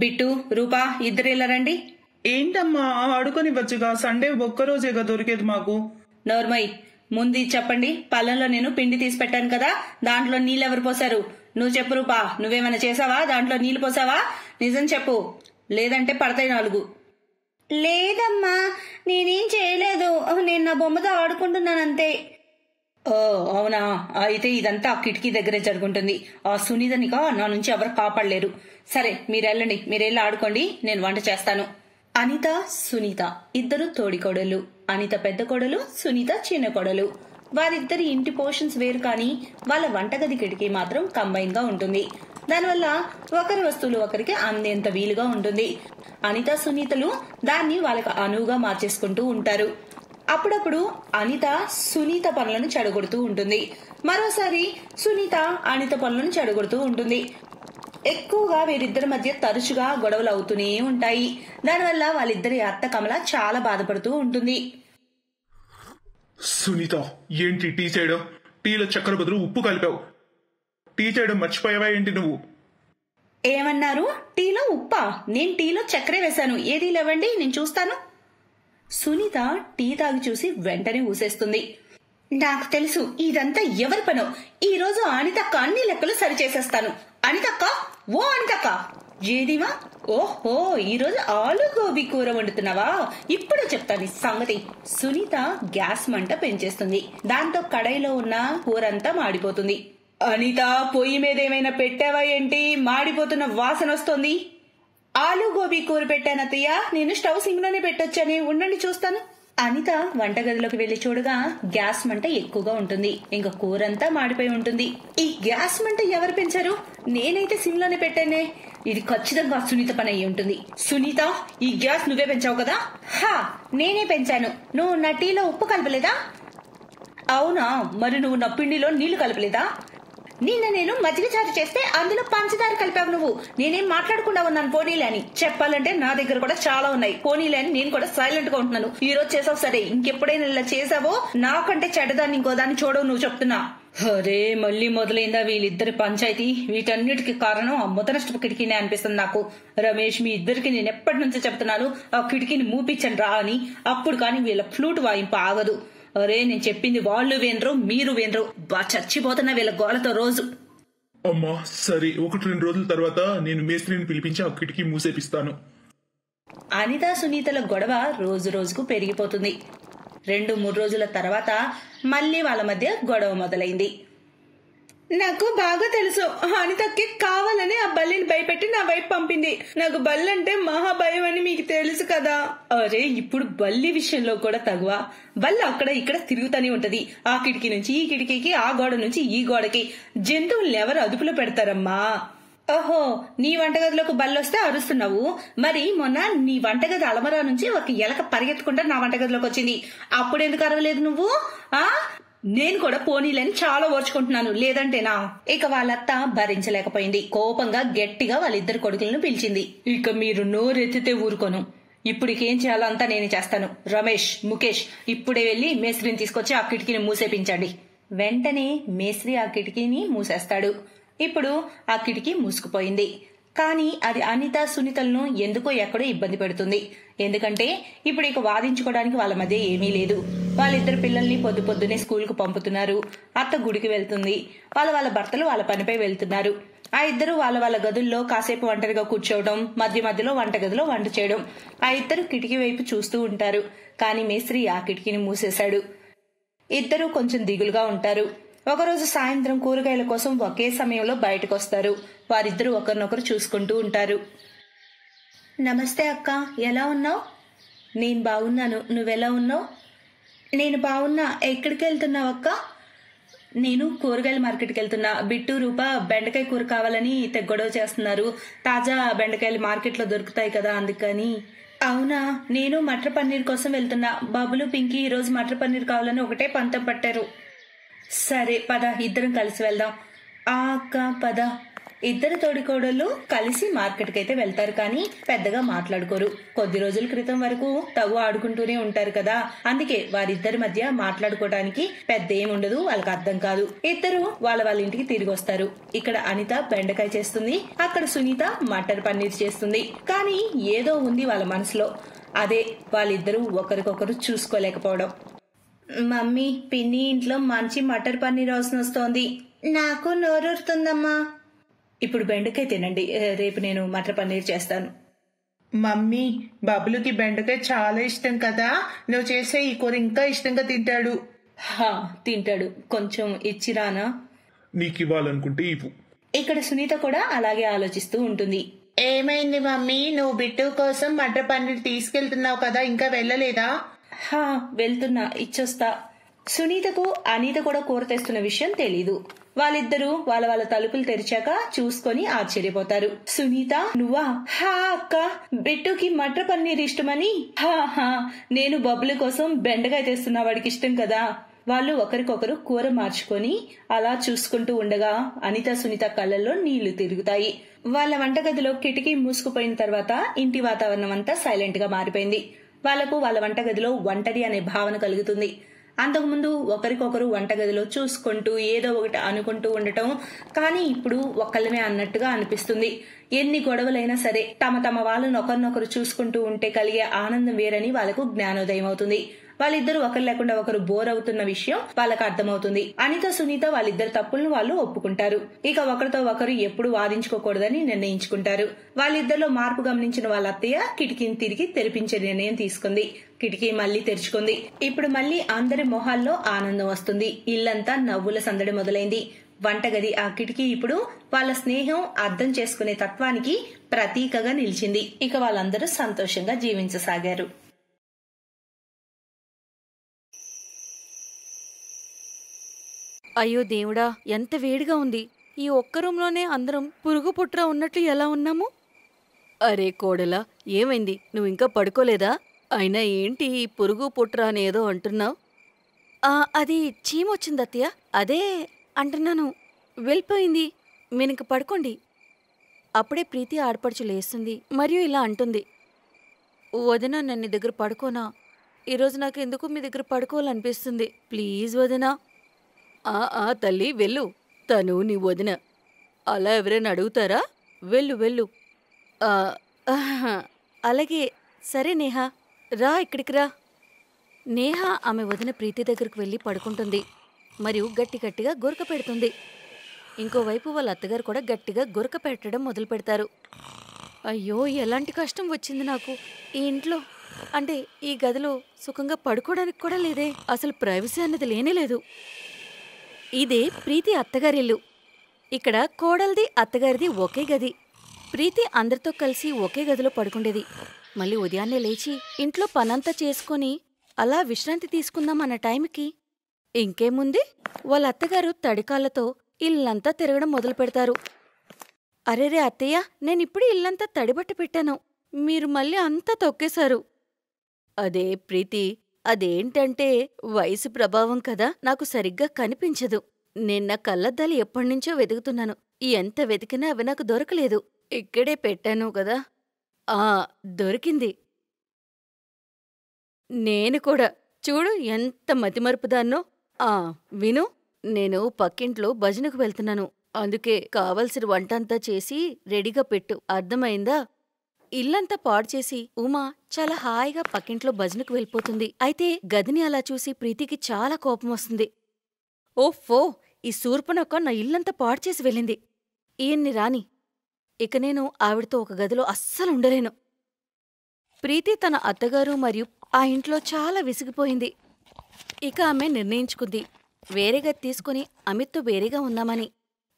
Bit, రూపా ఇద్దరు ఇలా రండి. ఏంటమ్మా ఆడుకొనివ్వచ్చుగా, సండే ఒక్కరోజేగా దొరికేది మాకు. నోర్మయ్, ముందు చెప్పండి. పళ్ళంలో నేను పిండి తీసి పెట్టాను కదా, దాంట్లో నీళ్ళెవరు పోసారు? నువ్వు చెప్పు రూపా, నువ్వేమైనా చేసావా? దాంట్లో నీళ్లు పోసావా? నిజం చెప్పు, లేదంటే పడతాయి 4. లేదమ్మా, నేనేం చేయలేదు. నేను నా బొమ్మతో ఆడుకుంటున్నానంతే. ఓ అవునా, అయితే ఇదంతా ఆ కిటికీ దగ్గరే జరుగుంటుంది. ఆ సునీతనిక నా నుంచి ఎవరు కాపాడలేరు. సరే మీరెళ్ళండి, మీరెళ్ళి ఆడుకోండి, నేను వంట చేస్తాను. అనిత, సునీత ఇద్దరు తోడికోడలు. అనిత పెద్ద కోడలు, సునీత చిన్న కోడలు. వారిద్దరి ఇంటి పోర్షన్స్ వేరు, కానీ వాళ్ళ వంటగది కిటికీ మాత్రం కంబైన్ గా ఉంటుంది. దానివల్ల ఒకరి వస్తువులు ఒకరికి అందేంత వీలుగా ఉంటుంది. అనిత, సునీతలు దాన్ని వాళ్ళకి అనువుగా మార్చేసుకుంటూ ఉంటారు. అప్పుడప్పుడు అనిత సునీత పనులను చెడగొడుతూ ఉంటుంది, మరోసారి సునీత అనిత పనులను చెడగొడుతూ ఉంటుంది. ఎక్కువగా వీరిద్దరి మధ్య తరచుగా గొడవలు అవుతూనే ఉంటాయి. దానివల్ల వాళ్ళిద్దరి అత్త కమల చాలా బాధపడుతూ ఉంటుంది. సునీత, ఏంటి టీ చేయడం? టీలో చక్కెర బదులు ఉప్పు కలిపావు. టీ చేయడం మర్చిపోయావా ఏంటి నువ్వు? ఏమన్నారు? టీలో ఉప్పా? నేను టీలో చక్కెర వేశాను. ఏది లేవండి, నేను చూస్తాను. సునీత టీ తాగి చూసి వెంటనే ఊసేస్తుంది. నాకు తెలుసు ఇదంతా ఎవరి పనో. ఈ రోజు అనితక్క అన్ని లెక్కలు సరిచేసేస్తాను. అనితక్క, ఓ అనితక్క, ఏదివా? ఓహో, ఈ రోజు ఆలు గోబీ కూర వండుతున్నావా? ఇప్పుడు చెప్తాను సంగతి. సునీత గ్యాస్ మంట పెంచేస్తుంది. దాంతో కడాయిలో ఉన్న కూరంతా మాడిపోతుంది. అనిత, పొయ్యి మీద ఏమైనా పెట్టావా ఏంటి? మాడిపోతున్న వాసన వస్తోంది. ఆలు గోబీ కూర పెట్టానత్తయ్య, నేను స్టవ్ సింగ్లోనే పెట్టొచ్చానే, ఉండండి చూస్తాను. అనిత వంటగదిలోకి వెళ్లి చూడగా గ్యాస్ మంట ఎక్కువగా ఉంటుంది. ఇంకా కూరంతా మాడిపోయి ఉంటుంది. ఈ గ్యాస్ మంట ఎవరు పెంచారు? నేనైతే సిమ్లోనే పెట్టానే. ఇది ఖచ్చితంగా సునీత పని అయి ఉంటుంది. సునీత, ఈ గ్యాస్ నువ్వే పెంచావు కదా? హా, నేనే పెంచాను. నువ్వు నా టీలో ఉప్పు కలపలేదా? అవునా, మరి నువ్వు నా పిండిలో నీళ్లు కలపలేదా? నిన్న నేను మజ్జిగ చారు చేస్తే అందులో పంచదార కలిపావు నువ్వు. నేనేం మాట్లాడకుండా ఉన్నాను పోనీలే అని. చెప్పాలంటే నా దగ్గర కూడా చాలా ఉన్నాయి. పోనీలే అని నేను కూడా సైలెంట్ గా ఉంటున్నాను. ఈ రోజు చేసావు సరే, ఇంకెప్పుడైనా ఇలా చేసావో నాకంటే చెడ్డదాన్ని ఇంకో దాన్ని చూడవు నువ్వు చెప్తున్నా. అరే, మళ్ళీ మొదలైందా వీళ్ళిద్దరి పంచాయతీ? వీటన్నిటికి కారణం ఆ ముదనష్టపు కిటికీనే అనిపిస్తుంది నాకు. రమేష్, మీ ఇద్దరికి నేను ఎప్పటి నుంచో చెప్తున్నాను ఆ కిటికీని మూపించండి రా అని. అప్పుడు కానీ వీళ్ళ ఫ్లూట్ వాయింపు ఆగదు. అరే, నేను చెప్పింది వాళ్ళు వినరు, మీరు వినరు. చచ్చిపోతున్నా వీళ్ళ గోలతో రోజు. అమ్మా సరే, 1-2 రోజుల తర్వాత నేను మేస్త్రిని పిలిపించి ఆ కిటికీ మూసేపిస్తాను. అనిత సునీతల గొడవ రోజు రోజుకు పెరిగిపోతుంది. 2-3 రోజుల తర్వాత మళ్ళీ వాళ్ళ మధ్య గొడవ మొదలైంది. నాకు బాగా తెలుసు, అనితకి కావాలని ఆ బల్లిని భయపెట్టి నా వైపు పంపింది. నాకు బల్లంటే మహా భయం అని మీకు తెలుసు కదా. అరే, ఇప్పుడు బల్లి విషయంలో కూడా తగువా? బల్లి అక్కడ ఇక్కడ తిరుగుతూనే ఉంటది. ఆ కిటికీ నుంచి ఈ కిటికీకి, ఆ గోడ నుంచి ఈ గోడకి. జంతువుల్ని ఎవరు అదుపులో పెడతారమ్మా? ఓహో, నీ వంటగదిలోకి బల్లొస్తే అరుస్తున్నావు. మరి మొన్న నీ వంటగది అలమరా నుంచి ఒక ఎలక పరిగెత్తుకుంటా నా వంటగదిలోకి వచ్చింది. అప్పుడెందుకు అరవలేదు నువ్వు? నేను కూడా పోనీలని చాలా ఓర్చుకుంటున్నాను, లేదంటేనా? ఇక వాళ్ళత్త భరించలేకపోయింది. కోపంగా గట్టిగా వాళ్ళిద్దరు కొడుకులను పిలిచింది. ఇక మీరు నోరెత్తితే ఊరుకోను. ఇప్పుడికేం చేయాలో అంతా నేను చేస్తాను. రమేష్, ముఖేష్, ఇప్పుడే వెళ్లి మేస్త్రిని తీసుకొచ్చి ఆ కిటికీని మూసేపించండి. వెంటనే మేస్త్రి ఆ కిటికీని మూసేస్తాడు. ఇప్పుడు ఆ కిటికీ మూసుకుపోయింది. కానీ అది అనిత సునీతలను ఎందుకో ఎక్కడో ఇబ్బంది పెడుతుంది. ఎందుకంటే ఇప్పుడు ఇక వాదించుకోవడానికి వాళ్ళ మధ్య ఏమీ లేదు. వాళ్ళిద్దరు పిల్లల్ని పొద్దున్నే స్కూల్ కు పంపుతున్నారు. అత్త గుడికి వెళ్తుంది. వాళ్ళ భర్తలు వాళ్ళ పనిపై వెళ్తున్నారు. ఆ ఇద్దరు వాళ్ళ గదుల్లో కాసేపు ఒంటరిగా కూర్చోవడం, మధ్యలో వంటగదిలో వంట చేయడం. ఆ ఇద్దరు కిటికీ వైపు చూస్తూ ఉంటారు. కానీ మేస్త్రి ఆ కిటికీని మూసేశాడు. ఇద్దరు కొంచెం దిగులుగా ఉంటారు. ఒకరోజు సాయంత్రం కూరగాయల కోసం ఒకే సమయంలో బయటకు వస్తారు. వారిద్దరూ ఒకరినొకరు చూసుకుంటూ ఉంటారు. నమస్తే అక్క, ఎలా ఉన్నావు? నేను బాగున్నాను, నువ్వెలా ఉన్నావు? నేను బాగున్నా. ఎక్కడికి వెళ్తున్నావు అక్క? నేను కూరగాయల మార్కెట్కి వెళ్తున్నా. బిట్టు, రూప బెండకాయ కూర కావాలని గొడవ చేస్తున్నారు. తాజా బెండకాయలు మార్కెట్లో దొరుకుతాయి కదా, అందుకని. అవునా, నేను మటర్ పన్నీర్ కోసం వెళ్తున్నా. బాబులు, పింకీ ఈ రోజు మటర్ పన్నీర్ కావాలని ఒకటే పంతం పట్టారు. సరే పద, ఇద్దరం కలిసి వెళ్దాం. అక్క పద. ఇద్దరు తోడికోడళ్ళు కలిసి మార్కెట్ కి అయితే వెళ్తారు, కానీ పెద్దగా మాట్లాడుకోరు. కొద్ది రోజుల క్రితం వరకు తగు ఆడుకుంటూనే ఉంటారు కదా, అందుకే వారిద్దరి మధ్య మాట్లాడుకోవడానికి పెద్ద ఏముండదు, వాళ్ళకి అర్థం కాదు. ఇద్దరు వాళ్ళ ఇంటికి తిరిగి వస్తారు. ఇక్కడ అనిత బెండకాయ చేస్తుంది, అక్కడ సునీత మటర్ పన్నీర్ చేస్తుంది. కానీ ఏదో ఉంది వాళ్ళ మనసులో, అదే వాళ్ళిద్దరూ ఒకరికొకరు చూసుకోలేకపోవడం. మమ్మీ, పిన్ని ఇంట్లో మంచి మటర్ పన్నీర్ వాసన వస్తోంది. నాకు నోరూరుతుందమ్మా. ఇప్పుడు బెండకాయ తినండి, రేపు నేను మటర్ పన్నీర్ చేస్తాను. మమ్మీ, బబ్బులుకి బెండకాయ చాలా ఇష్టం కదా, నువ్వు చేసే ఈ కూర ఇంకా ఇష్టంగా తింటాడు. హా, తింటాడు. కొంచెం ఇచ్చిరానా? నీకు ఇవ్వాలనుకుంటే ఇవ్వు. ఇక్కడ సునీత కూడా అలాగే ఆలోచిస్తూ ఉంటుంది. ఏమైంది మమ్మీ, నువ్వు బిట్టు కోసం మటర్ పన్నీర్ తీసుకెళ్తున్నావు కదా, ఇంకా వెళ్ళలేదా? హా, వెళ్తున్నా, ఇచ్చొస్తా. సునీతకు అనిత కూడా కూర తెస్తున్న విషయం తెలీదు. వాళ్ళిద్దరూ వాళ్ళ తలుపులు తెరిచాక చూసుకొని ఆశ్చర్యపోతారు. సునీత, నువ్వా? హా అక్క, బిట్టుకి మటర్ పన్నీర్ ఇష్టమని. హా, నేను బబ్బుల కోసం బెండకాయ తెస్తున్నా, వాడికి ఇష్టం కదా. వాళ్ళు ఒకరికొకరు కూర మార్చుకొని అలా చూసుకుంటూ ఉండగా అనిత సునీత కళ్ళల్లో నీళ్లు తిరుగుతాయి. వాళ్ళ వంటగదిలో కిటికీ మూసుకుపోయిన తర్వాత ఇంటి వాతావరణం అంతా సైలెంట్ గా మారిపోయింది. వాళ్లకు వాళ్ళ వంటగదిలో ఒంటరి అనే భావన కలుగుతుంది. అంతకుముందు ఒకరికొకరు వంటగదిలో చూసుకుంటూ ఏదో ఒకటి అనుకుంటూ ఉండటం, కానీ ఇప్పుడు ఒక్కళ్ళమే అన్నట్టుగా అనిపిస్తుంది. ఎన్ని గొడవలైనా సరే తమ వాళ్ళను ఒకరినొకరు చూసుకుంటూ ఉంటే కలిగే ఆనందం వేరని వాళ్ళకు జ్ఞానోదయం అవుతుంది. వాళ్ళిద్దరూ ఒకరు లేకుండా ఒకరు బోర్ అవుతున్న విషయం వాళ్ళకు అర్థమవుతుంది. అనిత సునీత వాళ్ళిద్దరు తప్పులను వాళ్ళు ఒప్పుకుంటారు. ఇక ఒకరితో ఒకరు ఎప్పుడు వాదించుకోకూడదని నిర్ణయించుకుంటారు. వాళ్ళిద్దరిలో మార్పు గమనించిన వాళ్ళ అత్తయ్య కిటికీని తిరిగి తెరిపించే నిర్ణయం తీసుకుంది. కిటికీ మళ్లీ తెరుచుకుంది. ఇప్పుడు మళ్లీ అందరి మొహాల్లో ఆనందం వస్తుంది. ఇల్లంతా నవ్వుల సందడి మొదలైంది. వంటగది ఆ కిటికీ ఇప్పుడు వాళ్ళ స్నేహం, అర్థం చేసుకునే తత్వానికి ప్రతీకగా నిలిచింది. ఇక వాళ్ళందరూ సంతోషంగా జీవించసాగారు. అయ్యో దేవుడా, ఎంత వేడిగా ఉంది. ఈ ఒక్క రూంలోనే అందరం పురుగు పుట్ర ఉన్నట్లు ఎలా ఉన్నాము? అరే కోడలా, ఏమైంది? నువ్వు ఇంకా పడుకోలేదా? అయినా ఏంటి ఈ పురుగు పుట్ర అనేదో అంటున్నావు? అది చీమొచ్చింది అత్తయ్య, అదే అంటున్నాను. వెళ్ళిపోయింది. మీరింక పడుకోండి. అప్పుడే ప్రీతి ఆడపడుచు లేస్తుంది మరియు ఇలా అంటుంది. వదినా, నన్ను దగ్గర పడుకోనా? ఈరోజు నాకు ఎందుకు మీ దగ్గర పడుకోవాలనిపిస్తుంది. ప్లీజ్ వదినా. తల్లి వెళ్ళు, తను నీ వదిన. అలా ఎవరైనా అడుగుతారా? వెళ్ళు. అలాగే, సరే నేహా, రా ఇక్కడికి రా. నేహ ఆమె వదిన ప్రీతి దగ్గరకు వెళ్ళి పడుకుంటుంది మరియు గట్టిగా గురక పెడుతుంది. ఇంకోవైపు వాళ్ళ అత్తగారు కూడా గట్టిగా గురక పెట్టడం మొదలు పెడతారు. అయ్యో, ఎలాంటి కష్టం వచ్చింది నాకు. ఈ ఇంట్లో అంటే ఈ గదిలో సుఖంగా పడుకోవడానికి కూడా లేదే. అసలు ప్రైవసీ అన్నది లేనేలేదు. ఇదే ప్రీతి అత్తగారిల్లు. ఇక్కడ కోడల్ది అత్తగారిది ఒకే గది. ప్రీతి అందరితో కలిసి ఒకే గదిలో పడుకుండేది. మళ్ళీ ఉదయాన్నే లేచి ఇంట్లో పనంతా చేసుకుని అలా విశ్రాంతి తీసుకుందామన్న టైంకి ఇంకేముంది, వాళ్ళ అత్తగారు తడికాళ్లతో ఇల్లంతా తిరగడం మొదలు పెడతారు. అరేరే అత్తయ్య, నేనిప్పుడు ఇల్లంతా తడిబట్ట పెట్టాను, మీరు మళ్ళీ అంతా తొక్కేశారు. అదే ప్రీతి, అదేంటంటే వయసు ప్రభావం కదా, నాకు సరిగ్గా కనిపించదు. నిన్న కళ్ళద్దాలు ఎప్పటినుంచో వెతుకుతున్నాను. ఎంత వెతికినా అవి నాకు దొరకలేదు. ఇక్కడే పెట్టాను కదా. దొరికింది. నేను కూడా. చూడు ఎంత మతిమరుపుదాన్నో. విను, నేను పక్కింట్లో భజనకు వెళ్తున్నాను. అందుకే కావలసిన వంటంతా చేసి రెడీగా పెట్టు, అర్థమైందా? ఇల్లంతా పాడుచేసి ఉమా చాలా హాయిగా పక్కింట్లో భజనకు వెళ్ళిపోతుంది. అయితే గదిని అలా చూసి ప్రీతికి చాలా కోపం వస్తుంది. ఓఫో, ఈ శూర్పణఖ నా ఇల్లంతా పాడుచేసి వెళ్ళింది. ఈయన్ని రాని, ఇక నేను ఆవిడతో ఒక గదిలో అస్సలు ఉండలేను. ప్రీతి తన అత్తగారు మరియు ఆ ఇంట్లో చాలా విసిగిపోయింది. ఇక ఆమె నిర్ణయించుకుంది వేరే గది తీసుకుని అమిత్తో వేరేగా ఉందామని.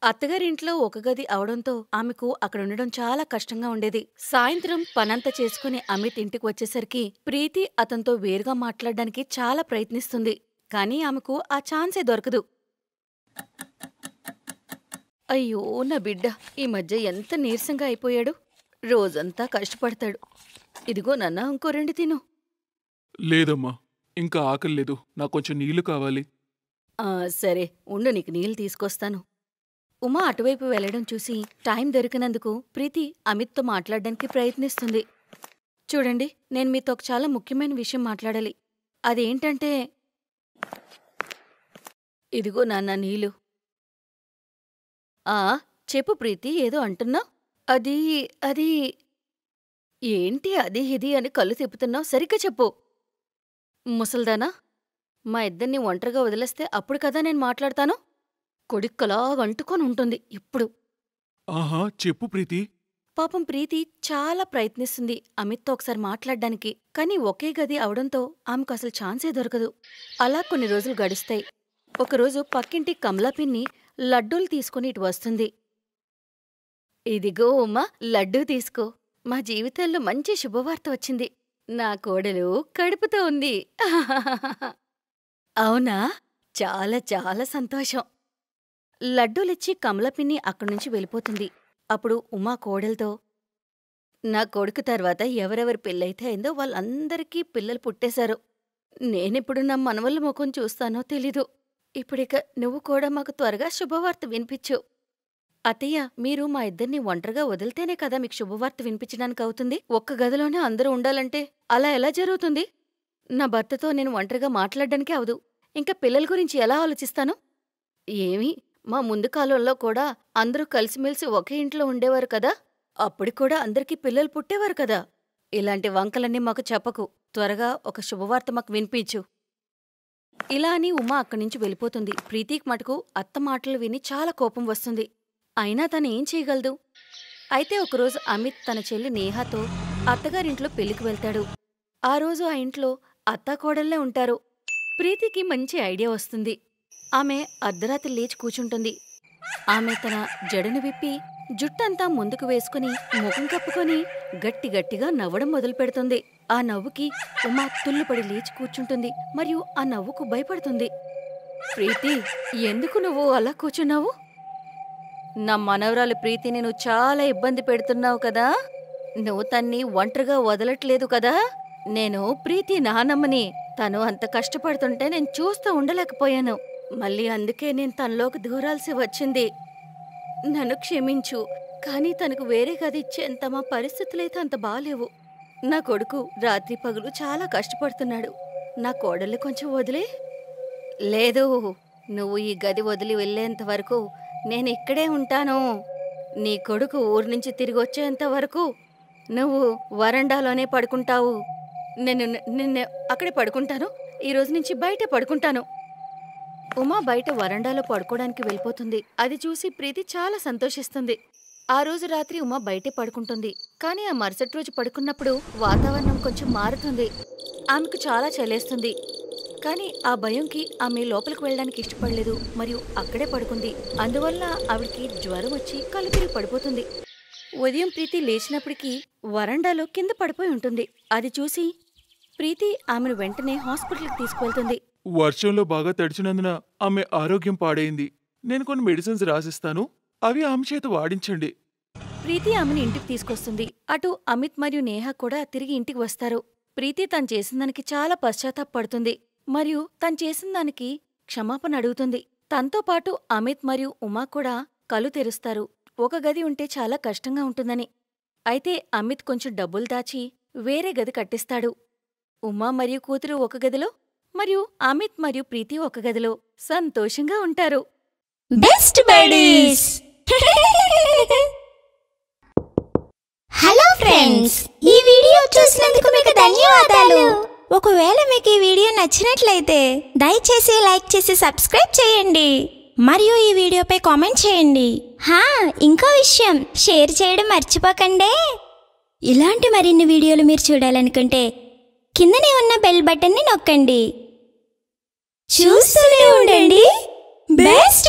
అత్తగారింట్లో ఒక గది అవడంతో ఆమెకు అక్కడుండడం చాలా కష్టంగా ఉండేది. సాయంత్రం పనంతా చేసుకుని అమిత్ ఇంటికి వచ్చేసరికి ప్రీతి అతనితో వేరుగా మాట్లాడడానికి చాలా ప్రయత్నిస్తుంది. కానీ ఆమెకు ఆ ఛాన్సే దొరకదు. అయ్యో, నా బిడ్డ ఈ మధ్య ఎంత నీరసంగా అయిపోయాడు. రోజంతా కష్టపడతాడు. ఇదిగో నాన్న, ఇంకో 2 తిను. లేదమ్మా, ఇంకా ఆకలి లేదు, నాకు కొంచెం నీళ్లు కావాలి. సరే ఉండు, నీకు నీళ్లు తీసుకొస్తాను. ఉమా అటువైపు వెళ్లడం చూసి టైం దొరికినందుకు ప్రీతి అమిత్తో మాట్లాడడానికి ప్రయత్నిస్తుంది. చూడండి, నేను మీతో ఒక చాలా ముఖ్యమైన విషయం మాట్లాడాలి. అదేంటంటే, ఇదిగో నాన్న నీళ్ళు. చెప్పు ప్రీతి, ఏదో అంటున్నావు. అది అది ఏంటి అది ఇది అని కళ్ళు తిప్పుతున్నావు? సరిగ్గా చెప్పు. ముసల్దానా, మా ఇద్దరిని ఒంటరిగా వదిలేస్తే అప్పుడు కదా నేను మాట్లాడతాను. కొడిక్కలాగంటుకొని ఉంటుంది ఇప్పుడు. ఆహా, చెప్పు ప్రీతి. పాపం ప్రీతి చాలా ప్రయత్నిస్తుంది అమిత్తో ఒకసారి మాట్లాడ్డానికి. కానీ ఒకే గది అవడంతో ఆమెకు అసలు ఛాన్సే దొరకదు. అలా కొన్ని రోజులు గడుస్తాయి. ఒకరోజు పక్కింటి కమలా పిన్ని లడ్డూలు తీసుకుని ఇటు వస్తుంది. ఇదిగో ఉమ్మా, లడ్డూ తీసుకో. మా జీవితంలో మంచి శుభవార్త వచ్చింది. నా కోడలు కడుపుతో ఉంది. అవునా? చాలా చాలా సంతోషం. లడ్డూలిచ్చి కమలపిన్ని అక్కడ్నుంచి వెళ్ళిపోతుంది. అప్పుడు ఉమా కోడలతో, నా కొడుకు తర్వాత ఎవరెవరి పెళ్ళైతే అయిందో వాళ్ళందరికీ పిల్లలు పుట్టేశారు. నేనెప్పుడు నా మనవళ్ళ ముఖం చూస్తానో తెలీదు. ఇప్పుడిక నువ్వు కూడా మాకు త్వరగా శుభవార్త వినిపించు. అత్తయ్య, మీరు మా ఇద్దరిని ఒంటరిగా వదిలితేనే కదా మీకు శుభవార్త వినిపించడానికి అవుతుంది. ఒక్క గదిలోనే అందరూ ఉండాలంటే అలా ఎలా జరుగుతుంది? నా భర్తతో నేను ఒంటరిగా మాట్లాడడానికే అవదు. ఇంకా పిల్లల గురించి ఎలా ఆలోచిస్తాను? ఏమీ, మా ముందు కాలంలో కూడా అందరూ కలిసిమెలిసి ఒకే ఇంట్లో ఉండేవారు కదా. అప్పుడు కూడా అందరికీ పిల్లలు పుట్టేవారు కదా. ఇలాంటి వంకలన్నీ మాకు చెప్పకు. త్వరగా ఒక శుభవార్త మాకు వినిపించు. ఇలా అని ఉమా అక్కడ్నుంచి వెళ్ళిపోతుంది. ప్రీతికి మటుకు అత్త మాటలు విని చాలా కోపం వస్తుంది. అయినా తనేం చేయగలదు? అయితే ఒకరోజు అమిత్ తన చెల్లి నేహాతో అత్తగారింట్లో పెళ్లికి వెళ్తాడు. ఆ రోజు ఆ ఇంట్లో అత్తాకోడళ్లే ఉంటారు. ప్రీతికి మంచి ఐడియా వస్తుంది. ఆమె అర్ధరాత్రి లేచి కూచుంటుంది. ఆమె తన జడను విప్పి జుట్టంతా ముందుకు వేసుకుని ముఖం కప్పుకొని గట్టిగట్టిగా నవ్వడం మొదలుపెడుతుంది. ఆ నవ్వుకి ఉమా తుల్లుపడి లేచి కూర్చుంటుంది మరియు ఆ నవ్వుకు భయపడుతుంది. ప్రీతి, ఎందుకు నువ్వు అలా కూర్చున్నావు? నా మనవరాలు ప్రీతిని నువ్వు చాలా ఇబ్బంది పెడుతున్నావు కదా. నువ్వు తన్ని ఒంటరిగా వదలట్లేదు కదా. నేను ప్రీతి నానమ్మని. తను అంత కష్టపడుతుంటే నేను చూస్తూ ఉండలేకపోయాను. మళ్ళీ అందుకే నేను తనలోకి దూరాల్సి వచ్చింది. నన్ను క్షమించు. కానీ తనకు వేరే గది ఇచ్చేంత మా పరిస్థితులైతే అంత బాలేవు. నా కొడుకు రాత్రి పగలు చాలా కష్టపడుతున్నాడు. నా కోడల్ని కొంచెం వదిలే. లేదు, నువ్వు ఈ గది వదిలి వెళ్ళేంత వరకు నేను ఇక్కడే ఉంటాను. నీ కొడుకు ఊరు నుంచి తిరిగి వచ్చేంత వరకు నువ్వు వరండాలోనే పడుకుంటావు. నిన్ను అక్కడే పడుకుంటాను. ఈరోజు నుంచి బయటే పడుకుంటాను. ఉమా బయట వరండాలో పడుకోవడానికి వెళ్ళిపోతుంది. అది చూసి ప్రీతి చాలా సంతోషిస్తుంది. ఆ రోజు రాత్రి ఉమా బయటే పడుకుంటుంది. కానీ ఆ మరుసటి రోజు పడుకున్నప్పుడు వాతావరణం కొంచెం మారుతుంది. ఆమెకు చాలా చలేస్తుంది. కానీ ఆ భయంకి ఆమె లోపలికి వెళ్ళడానికి ఇష్టపడలేదు మరియు అక్కడే పడుకుంది. అందువల్ల ఆవిడికి జ్వరం వచ్చి కళ్ళు తిరిగి పడిపోతుంది. ఉదయం ప్రీతి లేచినప్పటికీ వరండాలో కింద పడిపోయి ఉంటుంది. అది చూసి ప్రీతి ఆమెను వెంటనే హాస్పిటల్కి తీసుకువెళ్తుంది. వర్షంలో బాగా తడిచినందున ఆమె ఆరోగ్యం పాడైంది. నేను కొన్ని మెడిసిన్స్ రాసిస్తాను, అవి ఆమె చేత వాడించండి. ప్రీతి ఆమెను ఇంటికి తీసుకొస్తుంది. అటు అమిత్ మరియు నేహ కూడా తిరిగి ఇంటికి వస్తారు. ప్రీతి తను చేసిన దానికి చాలా పశ్చాత్తాపడుతుంది మరియు తను చేసిన దానికి క్షమాపణ అడుగుతుంది. తనతో పాటు అమిత్ మరియు ఉమా కూడా కళ్ళు తెరుస్తారు. ఒక గది ఉంటే చాలా కష్టంగా ఉంటుందని. అయితే అమిత్ కొంచెం డబ్బులు దాచి వేరే గది కట్టిస్తాడు. ఉమా మరియు కూతురు ఒక గదిలో మరియు అమిత్ మరియు ప్రీతి ఒక గదిలో సంతోషంగా ఉంటారు. Best buddies. హలో ఫ్రెండ్స్, ఈ వీడియో చూసినందుకు మీకు ధన్యవాదాలు. ఒకవేళ మీకు ఈ వీడియో నచ్చినట్లయితే దయచేసి లైక్ చేసి సబ్స్క్రైబ్ చేయండి మరియు ఈ వీడియోపై కామెంట్ చేయండి. ఇంకో విషయం, షేర్ చేయడం మర్చిపోకండి. ఇలాంటి మరిన్ని వీడియోలు మీరు చూడాలనుకుంటే కిందనే ఉన్న బెల్ బటన్ని నొక్కండి. చూస్తూనే ఉండండి బెస్ట్